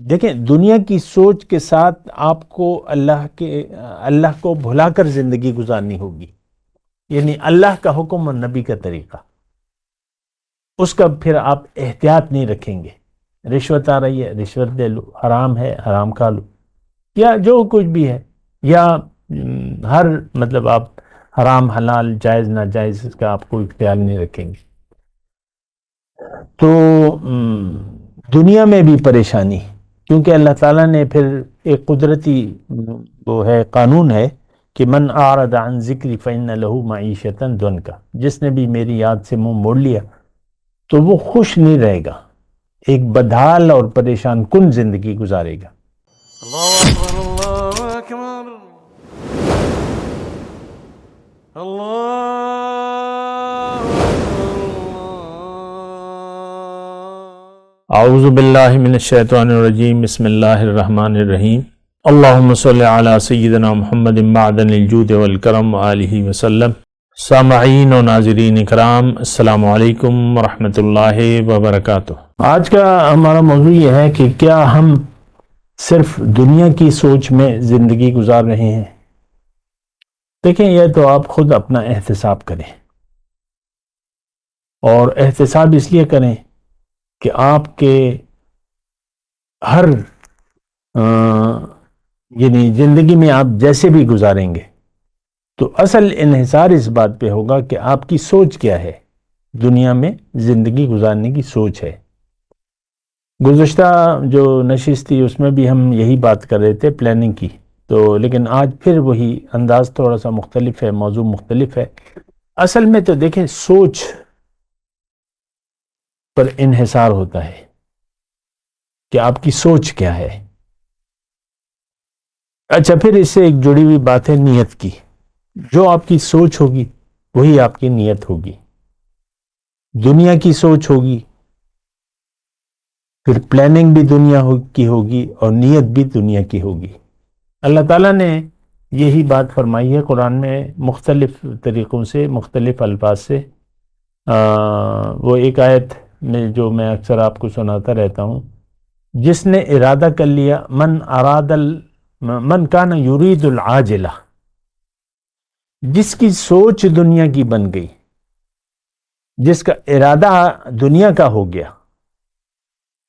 دیکھیں دنیا کی سوچ کے ساتھ آپ کو اللہ کو بھلا کر زندگی گزارنی ہوگی، یعنی اللہ کا حکم اور نبی کا طریقہ، اس کا پھر آپ احتیاط نہیں رکھیں گے۔ رشوت آ رہی ہے، رشوت دے لو، حرام ہے، حرام کھا لو، یا جو کچھ بھی ہے، یا ہر مطلب آپ حرام حلال جائز ناجائز اس کا آپ کوئی خیال نہیں رکھیں گے، تو دنیا میں بھی پریشانی، کیونکہ اللہ تعالیٰ نے پھر ایک قدرتی وہ ہے قانون ہے کہ من اعرض عن ذکری فإن له معیشۃ ضنکا، جس نے بھی میری یاد سے منہ موڑ لیا تو وہ خوش نہیں رہے گا، ایک بدحال اور پریشان کن زندگی گزارے گا۔ اللہ اکبر، اللہ اکبر، اللہ اعوذ باللہ من الشیطان الرجیم، بسم اللہ الرحمن الرحیم، اللہم صلی علی سیدنا محمد معدن الجود والکرم وآلہ وسلم۔ سامعین و ناظرین اکرام، السلام علیکم ورحمۃ اللہ وبرکاتہ۔ آج کا ہمارا موضوع یہ ہے کہ کیا ہم صرف دنیا کی سوچ میں زندگی گزار رہے ہیں؟ دیکھیں یہ تو آپ خود اپنا احتساب کریں، اور احتساب اس لیے کریں کہ آپ کے ہر یعنی زندگی میں آپ جیسے بھی گزاریں گے تو اصل انحصار اس بات پہ ہوگا کہ آپ کی سوچ کیا ہے، دنیا میں زندگی گزارنے کی سوچ ہے۔ گزشتہ جو نشست تھی اس میں بھی ہم یہی بات کر رہے تھے پلاننگ کی، تو لیکن آج پھر وہی انداز تھوڑا سا مختلف ہے، موضوع مختلف ہے۔ اصل میں تو دیکھیں سوچ پر انحصار ہوتا ہے کہ آپ کی سوچ کیا ہے۔ اچھا، پھر اس سے ایک جڑی ہوئی بات ہے نیت کی، جو آپ کی سوچ ہوگی وہی آپ کی نیت ہوگی۔ دنیا کی سوچ ہوگی پھر پلاننگ بھی دنیا کی ہوگی اور نیت بھی دنیا کی ہوگی۔ اللہ تعالیٰ نے یہی بات فرمائی ہے قرآن میں مختلف طریقوں سے، مختلف الفاظ سے۔ وہ ایک آیت میں جو میں اکثر آپ کو سناتا رہتا ہوں، جس نے ارادہ کر لیا، من کان یرید العاجلہ، جس کی سوچ دنیا کی بن گئی، جس کا ارادہ دنیا کا ہو گیا،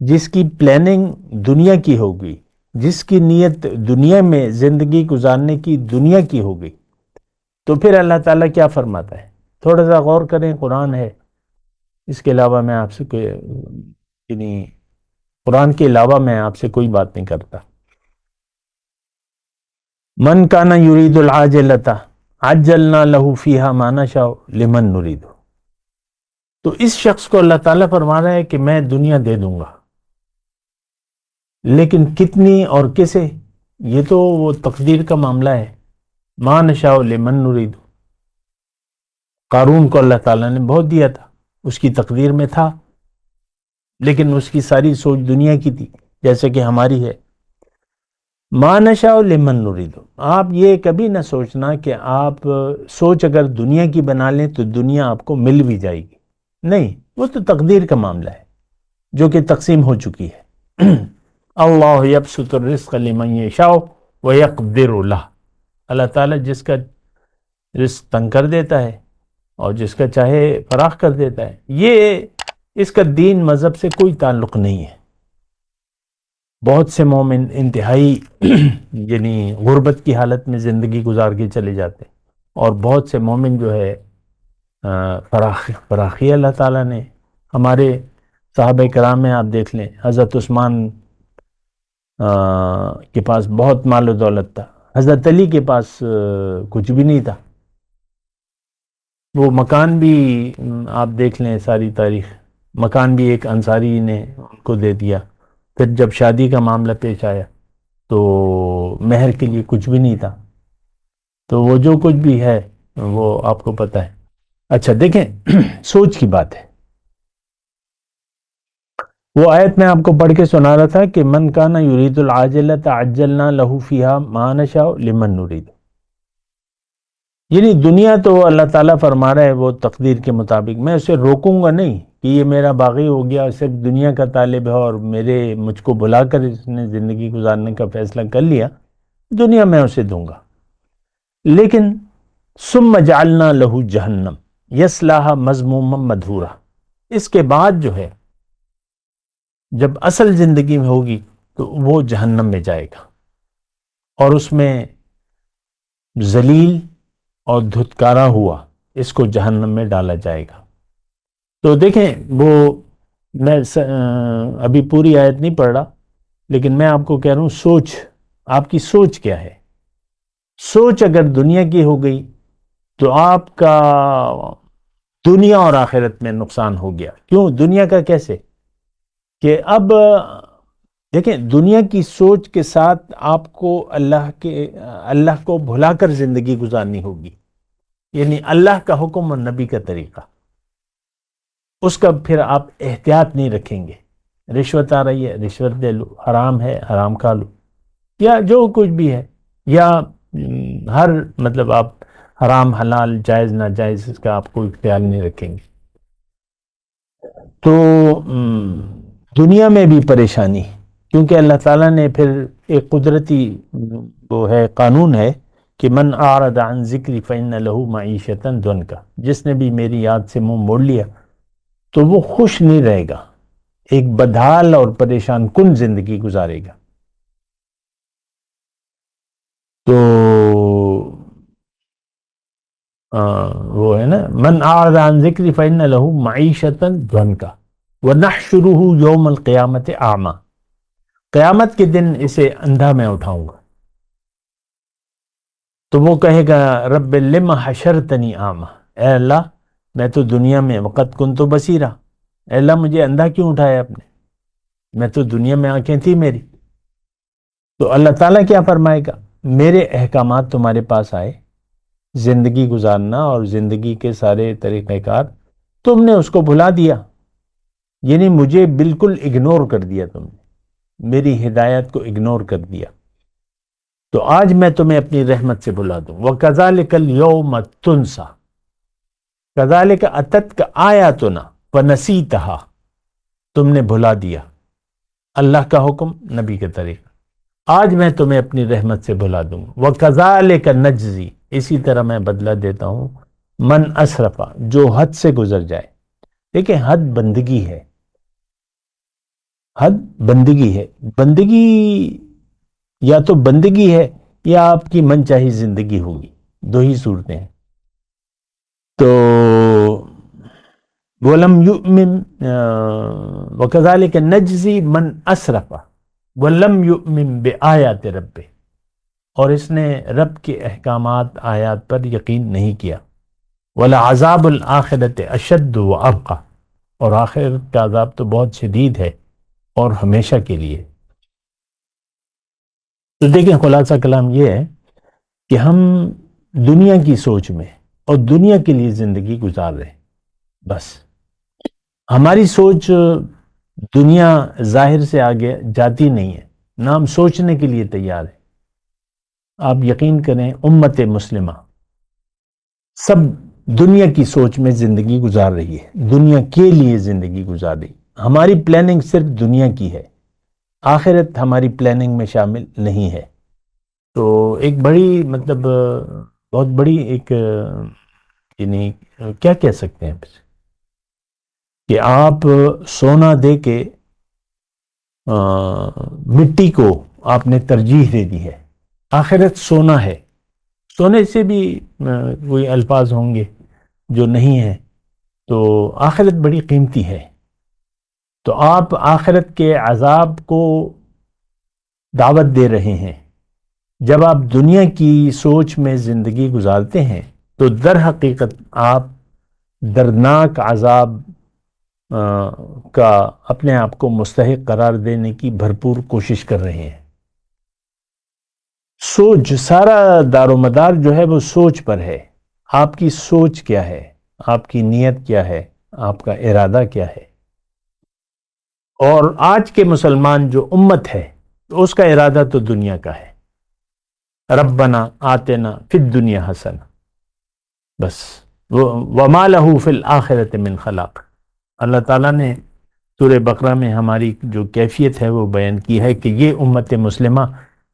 جس کی پلاننگ دنیا کی ہو گئی، جس کی نیت دنیا میں زندگی گزارنے کی دنیا کی ہو گئی، تو پھر اللہ تعالیٰ کیا فرماتا ہے؟ تھوڑا سا غور کریں، قرآن ہے، اس کے علاوہ میں آپ سے یعنی قرآن کے علاوہ میں آپ سے کوئی بات نہیں کرتا۔ من کان یرید العاجلۃ عجلنا لہ فیہا ما نشاء لمن نرید، تو اس شخص کو اللہ تعالیٰ فرما رہا ہے کہ میں دنیا دے دوں گا، لیکن کتنی اور کسے، یہ تو وہ تقدیر کا معاملہ ہے۔ ما نشاء لمن نرید، قارون کو اللہ تعالیٰ نے بہت دیا تھا، اس کی تقدیر میں تھا، لیکن اس کی ساری سوچ دنیا کی تھی، جیسے کہ ہماری ہے۔ ما نشاء لمن نرید، آپ یہ کبھی نہ سوچنا کہ آپ سوچ اگر دنیا کی بنا لیں تو دنیا آپ کو مل بھی جائے گی، نہیں، وہ تو تقدیر کا معاملہ ہے جو کہ تقسیم ہو چکی ہے۔ اللہ یبسط الرزق لمن یشاء ویقدر لہ، اللہ تعالیٰ جس کا رزق تنگ کر دیتا ہے اور جس کا چاہے فراخ کر دیتا ہے۔ یہ اس کا دین مذہب سے کوئی تعلق نہیں ہے۔ بہت سے مومن انتہائی یعنی غربت کی حالت میں زندگی گزار کے چلے جاتے، اور بہت سے مومن جو ہے فراخی اللہ تعالیٰ نے۔ ہمارے صحابہ کرام میں آپ دیکھ لیں، حضرت عثمان کے پاس بہت مال و دولت تھا، حضرت علی کے پاس کچھ بھی نہیں تھا۔ وہ مکان بھی آپ دیکھ لیں، ساری تاریخ، مکان بھی ایک انصاری نے ان کو دے دیا۔ پھر جب شادی کا معاملہ پیش آیا تو مہر کے لیے کچھ بھی نہیں تھا، تو وہ جو کچھ بھی ہے وہ آپ کو پتہ ہے۔ اچھا دیکھیں، سوچ کی بات ہے۔ وہ آیت میں آپ کو پڑھ کے سنا رہا تھا کہ من کان یرید العاجلۃ عجلنا لہ فیہا ما نشاء لمن نرید، یعنی دنیا تو اللہ تعالیٰ فرما رہا ہے وہ تقدیر کے مطابق، میں اسے روکوں گا نہیں کہ یہ میرا باغی ہو گیا، صرف دنیا کا طالب ہے اور مجھ کو بلا کر اس نے زندگی گزارنے کا فیصلہ کر لیا، دنیا میں اسے دوں گا۔ لیکن ثم جعلنا لہو جہنم یصلاھا مذموما مدحورا، اس کے بعد جو ہے جب اصل زندگی میں ہوگی تو وہ جہنم میں جائے گا اور اس میں ذلیل اور دھتکارا ہوا اس کو جہنم میں ڈالا جائے گا۔ تو دیکھیں، وہ میں ابھی پوری آیت نہیں پڑھ رہا، لیکن میں آپ کو کہہ رہا ہوں آپ کی سوچ کیا ہے۔ سوچ اگر دنیا کی ہو گئی تو آپ کا دنیا اور آخرت میں نقصان ہو گیا۔ کیوں دنیا کا؟ کیسے کہ اب دیکھیں، دنیا کی سوچ کے ساتھ آپ کو اللہ کو بھلا کر زندگی گزارنی ہوگی، یعنی اللہ کا حکم اور نبی کا طریقہ، اس کا پھر آپ احتیاط نہیں رکھیں گے۔ رشوت آ رہی ہے، رشوت دے لو، حرام ہے، حرام کھا لو، یا جو کچھ بھی ہے، یا ہر مطلب آپ حرام حلال جائز ناجائز اس کا آپ کوئی خیال نہیں رکھیں گے۔ تو دنیا میں بھی پریشانی، کیونکہ اللہ تعالیٰ نے پھر ایک قدرتی وہ ہے، قانون ہے کہ من اعرض عن ذکری فإن له معیشۃ ضنکا، جس نے بھی میری یاد سے منہ موڑ لیا تو وہ خوش نہیں رہے گا، ایک بدحال اور پریشان کن زندگی گزارے گا۔ تو وہ ہے نا، من اعرض عن ذکری فإن له معیشۃ ضنکا ونحشره یوم القیامت اعمی، قیامت کے دن اسے اندھا میں اٹھاؤں گا تو وہ کہے گا رب لم حشرتنی اعمی، اے اللہ میں تو دنیا میں وقت کنت بصیرا، اے اللہ مجھے اندھا کیوں اٹھایا آپ نے، میں تو دنیا میں آنکھیں تھی میری۔ تو اللہ تعالیٰ کیا فرمائے گا، میرے احکامات تمہارے پاس آئے، زندگی گزارنا اور زندگی کے سارے طریقہ کار، تم نے اس کو بھلا دیا، یعنی مجھے بالکل اگنور کر دیا، تم نے میری ہدایت کو اگنور کر دیا، تو آج میں تمہیں اپنی رحمت سے بھلا دوں۔ وَكَذَلِكَ الْيَوْمَ تُنْسَى كَذَلِكَ أَتَتْكَ آيَاتُنَا فَنَسِيتَهَا، تم نے بھلا دیا اللہ کا حکم، نبی کے طریقہ، آج میں تمہیں اپنی رحمت سے بھلا دوں۔ وَكَذَلِكَ نَجْزِي، اسی طرح میں بدلہ دیتا ہوں من اسرفا، جو حد سے گزر جائے۔ دیکھیں، حد بندگی ہے، حد بندگی ہے، بندگی یا تو بندگی ہے یا آپ کی من چاہی زندگی ہوگی، دو ہی صورتیں ہیں۔ تو وَلَمْ يُؤْمِنْ وَكَذَلِكَ نَجْزِي مَنْ أَسْرَفَ وَلَمْ يُؤْمِنْ بِآيَاتِ رَبِّهِ، اور اس نے رب کے احکامات آیات پر یقین نہیں کیا۔ وَلَعَذَابُ الْآخِرَةِ أَشَدُّ وَأَبْقَى، اور آخرت کا عذاب تو بہت شدید ہے اور ہمیشہ کے لیے۔ تو دیکھیں، خلاصہ کلام یہ ہے کہ ہم دنیا کی سوچ میں اور دنیا کے لیے زندگی گزار رہے ہیں، بس ہماری سوچ دنیا ظاہر سے آگے جاتی نہیں ہے، نہ ہم سوچنے کے لیے تیار ہیں۔ آپ یقین کریں، امت مسلمہ سب دنیا کی سوچ میں زندگی گزار رہی ہے، دنیا کے لیے زندگی گزار رہی ہے۔ ہماری پلاننگ صرف دنیا کی ہے، آخرت ہماری پلاننگ میں شامل نہیں ہے۔ تو ایک بڑی مطلب بہت بڑی ایک یعنی کیا کہہ سکتے ہیں کہ آپ سونا دے کے مٹی کو آپ نے ترجیح دے دی ہے۔ آخرت سونا ہے، سونے سے بھی کوئی الفاظ ہوں گے جو نہیں ہیں، تو آخرت بڑی قیمتی ہے۔ تو آپ آخرت کے عذاب کو دعوت دے رہے ہیں۔ جب آپ دنیا کی سوچ میں زندگی گزارتے ہیں تو در حقیقت آپ دردناک عذاب کا اپنے آپ کو مستحق قرار دینے کی بھرپور کوشش کر رہے ہیں۔ سوچ، سارا دار و مدار جو ہے وہ سوچ پر ہے۔ آپ کی سوچ کیا ہے، آپ کی نیت کیا ہے، آپ کا ارادہ کیا ہے۔ اور آج کے مسلمان جو امت ہے تو اس کا ارادہ تو دنیا کا ہے، ربنا آتنا فی الدنیا حسنہ، بس وما لہ فی الآخرۃ من خلاق۔ اللہ تعالیٰ نے سورہ بقرہ میں ہماری جو کیفیت ہے وہ بیان کی ہے کہ یہ امت مسلمہ،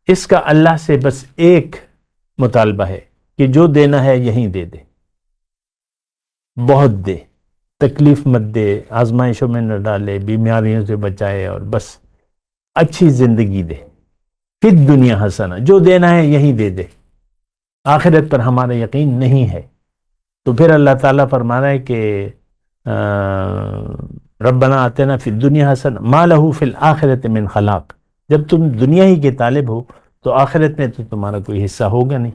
اس کا اللہ سے بس ایک مطالبہ ہے کہ جو دینا ہے یہیں دے دے، بہت دے، تکلیف مت دے، آزمائشوں میں نہ ڈالے، بیماریوں سے بچائے، اور بس اچھی زندگی دے، فی الدنیا حسنہ، جو دینا ہے یہیں دے دے، آخرت پر ہمارا یقین نہیں ہے۔ تو پھر اللہ تعالیٰ فرما رہا ہے کہ ربنا آتنا فی الدنیا حسنہ ما لہ فی الآخرۃ من خلاق، جب تم دنیا ہی کے طالب ہو تو آخرت میں تو تمہارا کوئی حصہ ہوگا نہیں۔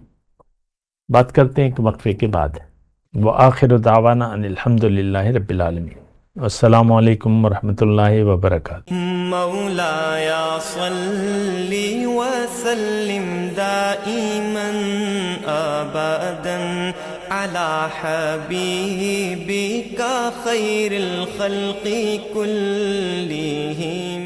بات کرتے ہیں ایک وقفے کے بعد۔ وآخر دعوانا ان الحمد للہ رب العالمین، السلام علیکم ورحمۃ اللہ وبرکاتہ۔ مولاي صل وسلم دائما ابدا على حبيبك خير الخلق كلهم